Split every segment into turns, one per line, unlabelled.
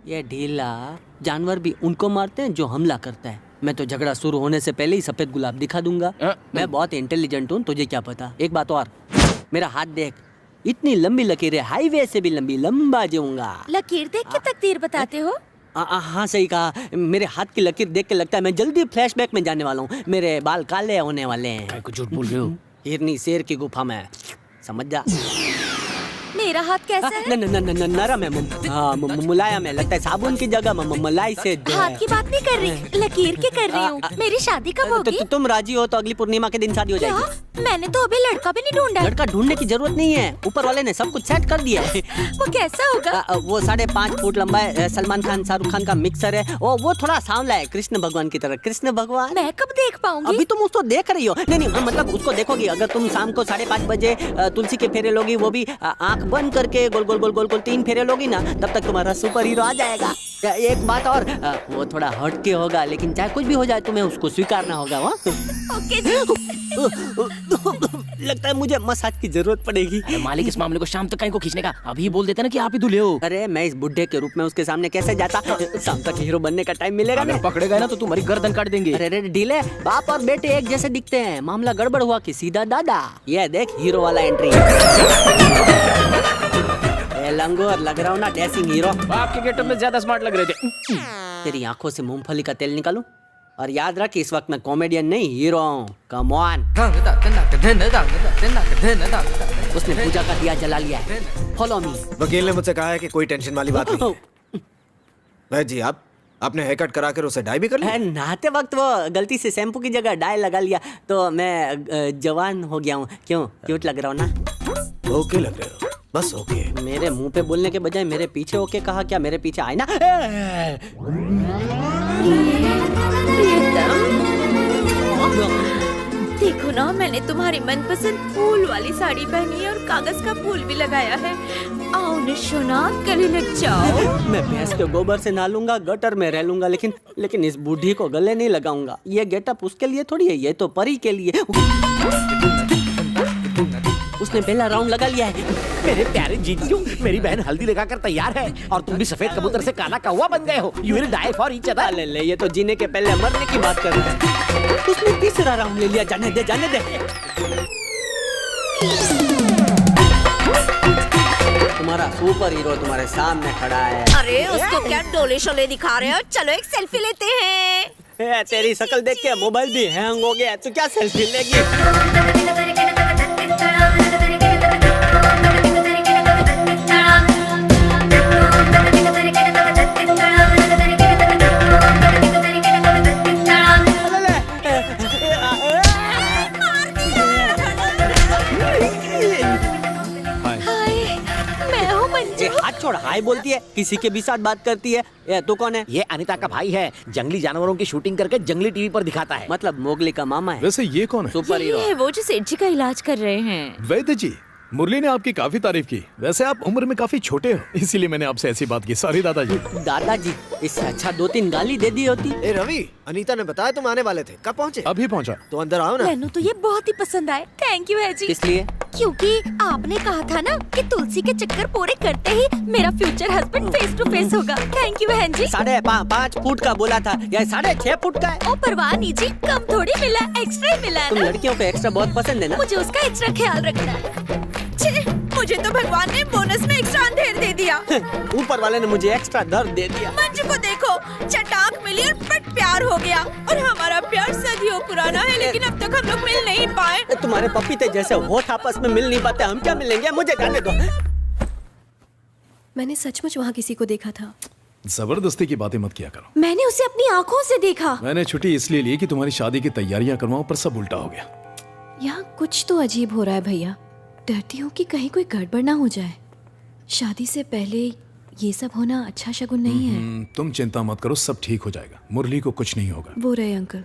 ये ढीला जानवर भी उनको मारते हैं जो हमला करता है। मैं तो झगड़ा शुरू होने से पहले ही सफेद गुलाब दिखा दूंगा। मैं बहुत इंटेलिजेंट हूँ, तुझे क्या पता। एक बात और, मेरा हाथ देख, इतनी लंबी लकीरें, हाईवे से भी लंबा जाऊंगा।
लकीर देख के तकदीर बताते हो?
हाँ सही कहा। मेरे हाथ की लकीर देख के लगता है मैं जल्दी फ्लैशबैक में जाने वाला हूँ। मेरे बाल काले होने वाले हैं।
कुछ झूठ बोल रहे हो।
हिरनी शेर की गुफा में, समझ जा।
मेरा हाथ कैसा है?
नरम है, मुलायम है, लगता है साबुन की जगह मलाई से
हाथ की बात नहीं कर रही, लकीर की कर रही हूँ। मेरी शादी कब होगी?
तुम राजी हो तो अगली पूर्णिमा के दिन शादी हो जाएगी।
क्या? मैंने तो अभी लड़का भी नहीं ढूंढा।
लड़का ढूंढने की जरूरत नहीं है, ऊपर वाले ने सब कुछ सेट कर दिया है।
वो कैसा होगा?
वो 5.5 फुट लंबा है, सलमान खान शाहरुख खान का मिक्सर है। वो थोड़ा सांवला है, कृष्ण भगवान की तरह। कृष्ण भगवान
मैं कब देख पाऊंगी?
अभी तुम उसको देख रही हो। नहीं, मतलब उसको देखोगी अगर तुम शाम को 5:30 बजे तुलसी के फेरे लोगी, वो भी आंख बंद करके गोल गोल 3 फेरे लोगी ना, तब तक तुम्हारा सुपर हीरो आ जाएगा। एक बात और, वो थोड़ा हटके होगा, लेकिन चाहे कुछ भी हो जाए तुम्हें उसको स्वीकारना होगा।
ओके जी।
लगता है मुझे मसाज की जरूरत पड़ेगी।
मालिक, इस मामले को शाम तक कहीं को खींचने का, अभी बोल देते ना कि आप ही दूल्हे हो।
अरे मैं इस बुढ़े के रूप में उसके सामने कैसे जाता? शाम तक हीरो बनने का टाइम मिलेगा ना।
पकड़े गए ना तो तुम्हारी गर्दन काट देंगे।
अरे ढीले, बाप और बेटे एक जैसे दिखते हैं, मामला गड़बड़ हुआ कि सीधा दादा। ये देख हीरो वाला एंट्री। लंगोर लग रहा हूँ ना, डैशिंग हीरो।
आपके गेटअप में ज्यादा स्मार्ट लग रहे थे।
तेरी आंखों से मूंगफली का तेल निकालूं? और याद रख, इस वक्त मैं कॉमेडियन नहीं, हीरो हूँ। Come on. उसने पूजा का दिया जला लिया है। Follow me.
वकील ने मुझसे कहा है कि कोई टेंशन वाली बात नहीं है। वैद जी, आपने हेयर कट करा कर उसे डाई भी कर लिया?
नहाते वक्त वो गलती से शैम्पू की जगह डाई लगा लिया, तो मैं जवान हो गया हूँ। क्यों, क्यूट लग रहा हूँ ना?
ओके लग रहे हो, बस ओके।
मेरे मुंह पे बोलने के बजाय मेरे पीछे ओके कहा। क्या मेरे पीछे आए ना?
देखो ना, मैंने तुम्हारी मनपसंद फूल वाली साड़ी पहनी है और कागज का फूल भी लगाया है। आओ निशोना, गले लग जाओ।
मैं भैंस के गोबर से नहा लूंगा, गटर में रह लूंगा, लेकिन इस बूढ़ी को गले नहीं लगाऊंगा। ये गेटअप उसके लिए थोड़ी है, ये तो परी के लिए। उसने पहला राउंड लगा लिया है।
मेरे प्यारे जीजू, मेरी बहन हल्दी लगाकर तैयार है और तुम भी सफेद कबूतर से काला कौवा बन गए हो। You will die for each other।
ले, ये तो जीने के पहले मरने की बात कर रहा है। उसने तीसरा राउंड ले लिया। जाने दे। तुम्हारा सुपर हीरो तुम्हारे सामने खड़ा है।
अरे उसको क्या डोले शोले दिखा रहे हो? चलो एक सेल्फी लेते हैं।
तेरी शक्ल देख के मोबाइल भी हैंग हो गया, तो क्या सेल्फी लेगी? हाथ छोड़, हाय बोलती है, किसी के भी साथ बात करती है। ये तू कौन है?
ये अनीता का भाई है, जंगली जानवरों की शूटिंग करके जंगली टीवी पर दिखाता है।
मतलब मोगली का मामा है।
वैसे ये कौन है?
सुपर हीरो
है वो जो सेठ जी का इलाज कर रहे हैं।
वैद्य जी, मुरली ने आपकी काफी तारीफ की। वैसे आप उम्र में काफी छोटे हो, इसीलिए मैंने आपसे ऐसी बात की। सॉरी दादाजी।
दादाजी, इससे अच्छा 2-3 गाली दे दी होती।
ए रवि, अनीता ने बताया तुम आने वाले थे, कब पहुँचे?
अभी पहुंचा।
तो अंदर आओ ना।
मैंने तो ये बहुत ही पसंद आए। थैंक यू है जी।
इसलिए
क्योंकि आपने कहा था ना कि तुलसी के चक्कर पूरे करते ही मेरा future husband face to face होगा। थैंक यू बहन जी।
5.5 फुट का बोला था, या 6.5 फुट का है।
ओ परवाह नहीं जी, कम थोड़ी मिला, एक्स्ट्रा ही मिला
तुम
ना।
लड़कियों को एक्स्ट्रा बहुत पसंद है ना?
मुझे उसका एक्स्ट्रा ख्याल रखना है। मुझे तो भगवान ने बोनस में एक्स्ट्रा अंधेर दे दिया।
ऊपर वाले ने मुझे एक्स्ट्रा दर्द दे दिया।
मंजू को देखो, चटाक मिली और पट प्यार हो गया। और हमारा प्यार सदियों पुराना है, लेकिन अब तक हम लोग मिल नहीं पाए।
तुम्हारे पपीते जैसे होठ आपस में मिल नहीं पाते, हम क्या मिलेंगे? मुझे जाने दो।
मैंने सचमुच वहाँ किसी को देखा था।
जबरदस्ती की बातें मत किया करो।
मैंने उसे अपनी आंखों से देखा।
मैंने छुट्टी इसलिए ली कि तुम्हारी शादी की तैयारियां करवाऊं, पर सब उल्टा हो गया।
यहाँ कुछ तो अजीब हो रहा है भैया। डरती हूँ कि कहीं कोई गड़बड़ ना हो जाए। शादी से पहले ये सब होना अच्छा शगुन नहीं है।
तुम चिंता मत करो, सब ठीक हो जाएगा। मुरली को कुछ नहीं होगा।
वो रहे अंकल।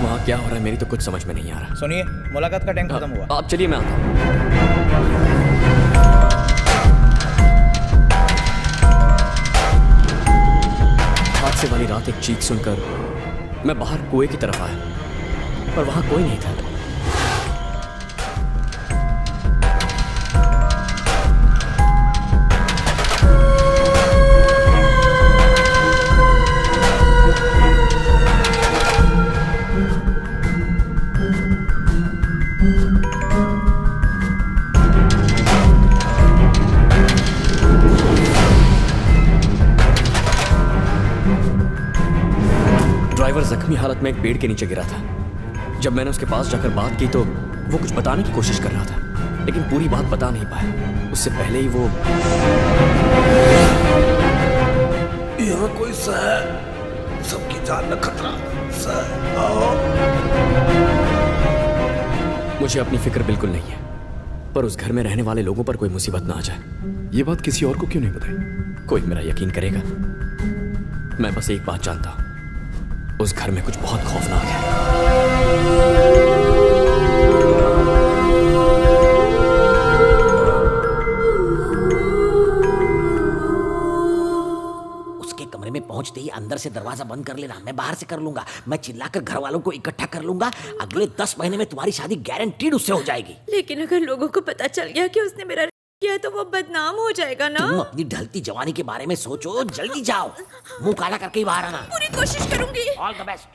वहाँ क्या हो रहा है मेरी तो कुछ समझ में नहीं आ रहा।
सुनिए, मुलाकात का टाइम खत्म हुआ।
आप चलिए, मैं आता हूँ। हादसे वाली रात एक चीख सुनकर मैं बाहर कुएं की तरफ आया, पर वहां कोई नहीं था।
जख्मी हालत में एक पेड़ के नीचे गिरा था। जब मैंने उसके पास जाकर बात की तो वो कुछ बताने की कोशिश कर रहा था, लेकिन पूरी बात बता नहीं पाया। उससे पहले ही वो
यहाँ कोई सर, सबकी जान में खतरा। सर आओ।
मुझे अपनी फिक्र बिल्कुल नहीं है, पर उस घर में रहने वाले लोगों पर कोई मुसीबत ना आ जाए।
ये बात किसी और को क्यों नहीं बताई?
कोई मेरा यकीन करेगा? मैं बस एक बात जानता हूं, उस घर में कुछ बहुत खौफनाक है।
उसके कमरे में पहुंचते ही अंदर से दरवाजा बंद कर लेना, मैं बाहर से कर लूंगा। मैं चिल्लाकर घर वालों को इकट्ठा कर लूंगा। अगले 10 महीने में तुम्हारी शादी गारंटीड उससे हो जाएगी।
लेकिन अगर लोगों को पता चल गया कि उसने मेरा किया तो वो बदनाम हो जाएगा ना।
तुम अपनी ढलती जवानी के बारे में सोचो, जल्दी जाओ, मुंह काला करके ही बाहर आना।
पूरी कोशिश करूंगी।
All the best.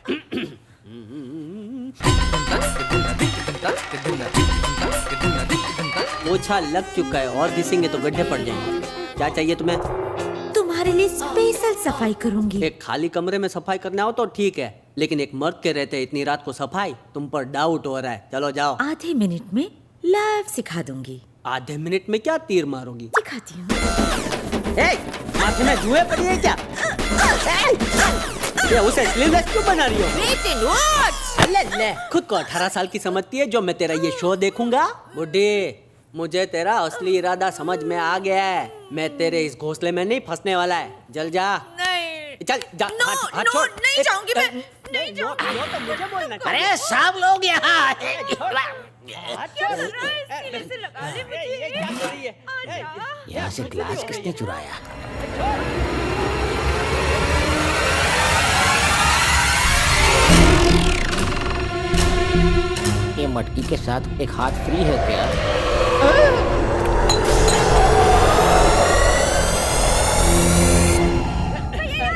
पोछा लग चुका है और घिसेंगे तो गड्ढे पड़ जाएंगे। क्या चाहिए तुम्हें?
तुम्हारे लिए स्पेशल सफाई करूंगी।
एक खाली कमरे में सफाई करने आओ तो ठीक है, लेकिन एक मर्द के रहते इतनी रात को सफाई, तुम पर डाउट हो रहा है। चलो जाओ।
आधे मिनट में लाइव सिखा दूंगी।
आधे मिनट में क्या तीर मारोगी?
सिखाती हूँ।
माथे में जुए पड़ी है क्या? ये उसे स्लीवलेस क्यों बना रही हो? ले ले, खुद को 18 साल की समझती है जो मैं तेरा ये शो देखूंगा? बुड्ढी, मुझे तेरा असली इरादा समझ में आ गया है। मैं तेरे इस घोंसले में नहीं फंसने वाला है। जल जा।
नहीं।
चल जा। हाथ छोड़।
नहीं जाऊंगी मैं। नहीं जाऊंगी।
नो तो मुझे बोलना।
अरे सब लोग यहाँ। यहाँ से ग्लास किसने चुराया? ये मटकी के साथ एक हाथ फ्री है क्या?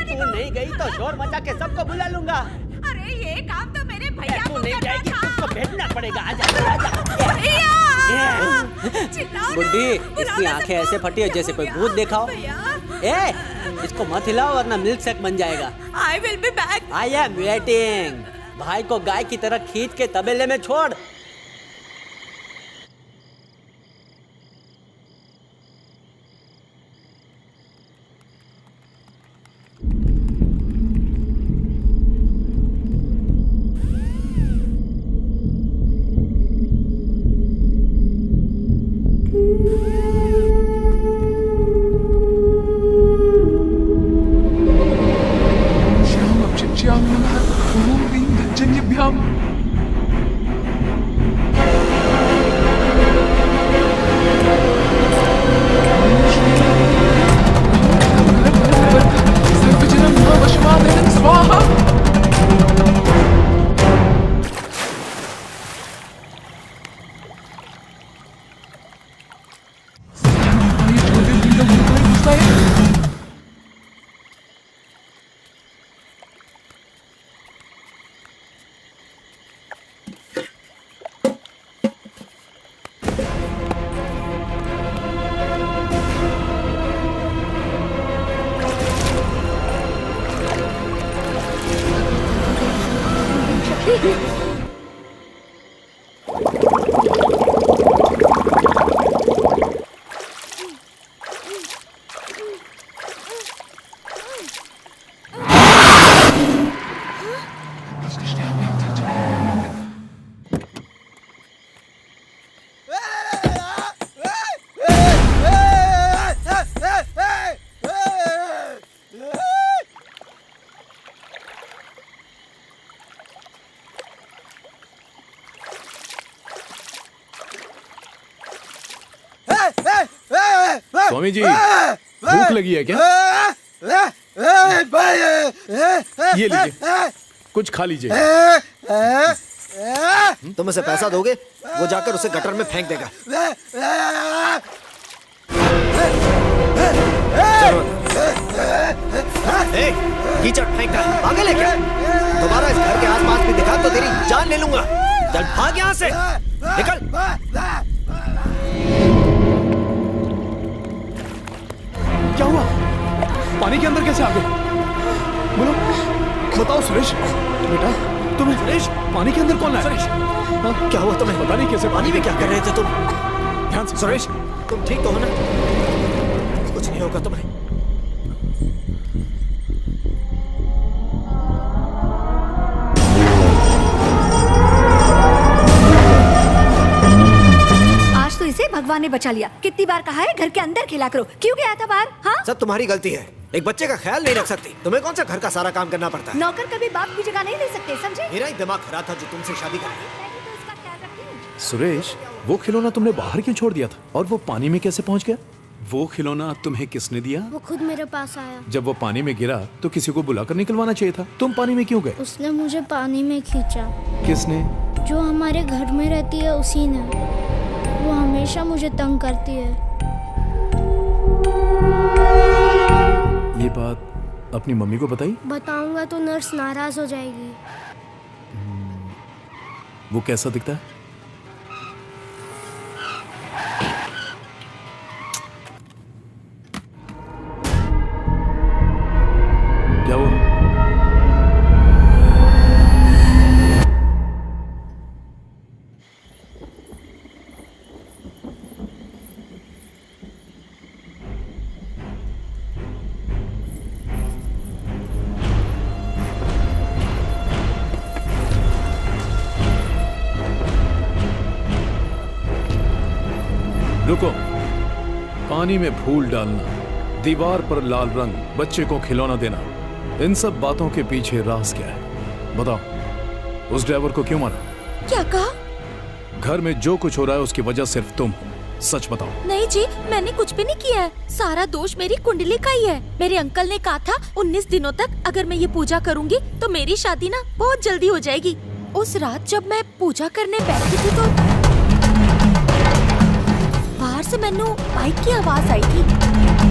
तू नहीं गई तो शोर मचा के सबको बुला लूंगा।
अरे ये काम तो मेरे भैया
तू
को
नहीं
करना
जाएगी,
था।
तुझको भेजना पड़ेगा। आजा। बुड्ढी, इसकी आंखें ऐसे फटी है जैसे कोई भूत देखा हो। इसको मत हिलाओ वरना मिल्क शेक बन जाएगा।
I will be back.
I am waiting. भाई को गाय की तरह खींच के तबेले में छोड़।
स्वामी जी, भूख लगी है क्या? ये लीजिए, कुछ खा लीजिए।
तुम उसे पैसा दोगे, वो जाकर उसे गटर में फेंक देगा। कीचड़ फेंकना पागल है क्या? दोबारा इस घर के आसपास भी दिखा तो तेरी जान ले लूंगा। चल भाग यहाँ से, निकल।
क्या हुआ? पानी के अंदर कैसे आ गए? बोलो। बताओ सुरेश, बेटा तुम्हें
सुरेश,
पानी के अंदर कौन है?
सुरेश,
हाँ?
क्या हुआ तुम्हें?
पता नहीं कैसे
पानी में क्या कर रहे थे तुम?
ध्यान से।
सुरेश, तुम ठीक तो हो ना? कुछ नहीं होगा तुम्हें।
आज तो इसे भगवान ने बचा लिया। कितनी बार कहा है घर के अंदर खेला करो, क्यों गया था बाहर? हाँ,
सब तुम्हारी गलती है। एक बच्चे का ख्याल नहीं रख सकती। तुम्हें कौन सा घर का सारा काम करना पड़ता है?
नौकर कभी बाप की जगह नहीं ले सकते, समझे?
मेरा ही दिमाग खराब था जो तुमसे शादी कर ली।
मैं भी तो इसका ख्याल रखती हूँ।
सुरेश, वो खिलौना तुमने बाहर क्यों छोड़ दिया था और वो पानी में कैसे पहुंच गया? वो खिलौना तुम्हें किसने दिया?
वो खुद मेरे पास आया।
जब वो पानी में गिरा तो किसी को बुलाकर निकलवाना चाहिए था। तुम पानी में क्यों गए?
उसने मुझे पानी में खींचा।
किसने?
जो हमारे घर में रहती है उसी ने। वो हमेशा मुझे तंग करती है।
ये बात अपनी मम्मी को बताई?
बताऊंगा तो नर्स नाराज हो जाएगी।
वो कैसा दिखता है? क्या हुआ? रुको। पानी में फूल डालना, दीवार पर लाल रंग, बच्चे को खिलौना देना, इन सब बातों के पीछे राज क्या है? बताओ। उस ड्राइवर को क्यों मारा?
क्या कहा?
घर में जो कुछ हो रहा है उसकी वजह सिर्फ तुम हो। सच बताओ।
नहीं जी, मैंने कुछ भी नहीं किया है। सारा दोष मेरी कुंडली का ही है। मेरे अंकल ने कहा था 19 दिनों तक अगर मैं ये पूजा करूंगी तो मेरी शादी ना बहुत जल्दी हो जाएगी। उस रात जब मैं पूजा करने बैठी थी तो बाहर से मैंने बाइक की आवाज आई थी।